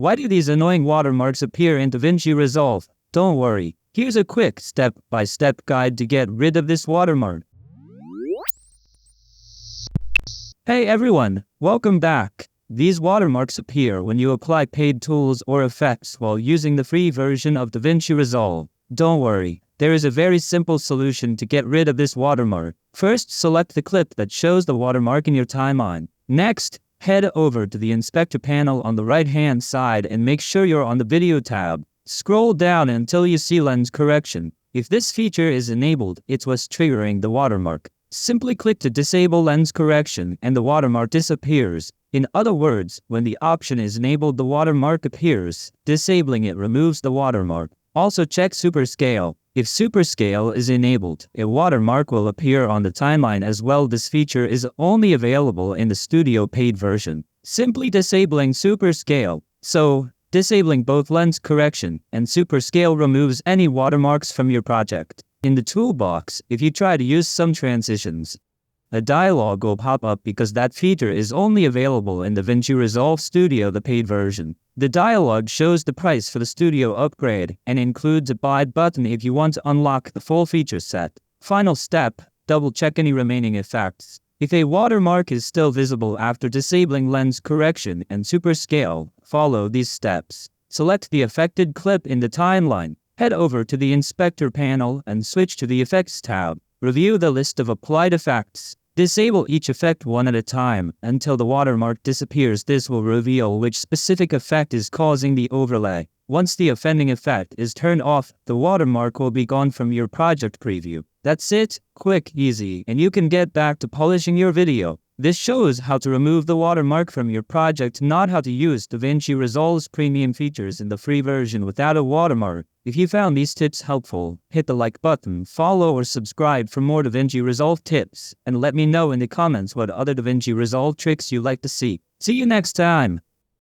Why do these annoying watermarks appear in DaVinci Resolve? Don't worry, here's a quick step-by-step guide to get rid of this watermark. Hey everyone, welcome back. These watermarks appear when you apply paid tools or effects while using the free version of DaVinci Resolve. Don't worry, there is a very simple solution to get rid of this watermark. First, select the clip that shows the watermark in your timeline. Next, head over to the inspector panel on the right-hand side and make sure you're on the video tab. Scroll down until you see lens correction. If this feature is enabled, it's what's triggering the watermark. Simply click to disable lens correction and the watermark disappears. In other words, when the option is enabled, the watermark appears. Disabling it removes the watermark. Also check super scale. If super scale is enabled, a watermark will appear on the timeline as well. This feature is only available in the Studio paid version. Simply disabling super scale. So, disabling both lens correction and super scale removes any watermarks from your project. In the toolbox, if you try to use some transitions, a dialog will pop up because that feature is only available in DaVinci Resolve Studio, the paid version. The dialog shows the price for the Studio upgrade and includes a buy button if you want to unlock the full feature set. Final step, double-check any remaining effects. If a watermark is still visible after disabling lens correction and super scale, follow these steps. Select the affected clip in the timeline. Head over to the inspector panel and switch to the effects tab. Review the list of applied effects. Disable each effect one at a time until the watermark disappears. This will reveal which specific effect is causing the overlay. Once the offending effect is turned off, the watermark will be gone from your project preview. That's it, quick, easy, and you can get back to polishing your video. This shows how to remove the watermark from your project, not how to use DaVinci Resolve's premium features in the free version without a watermark. If you found these tips helpful, hit the like button, follow or subscribe for more DaVinci Resolve tips, and let me know in the comments what other DaVinci Resolve tricks you'd like to see. See you next time!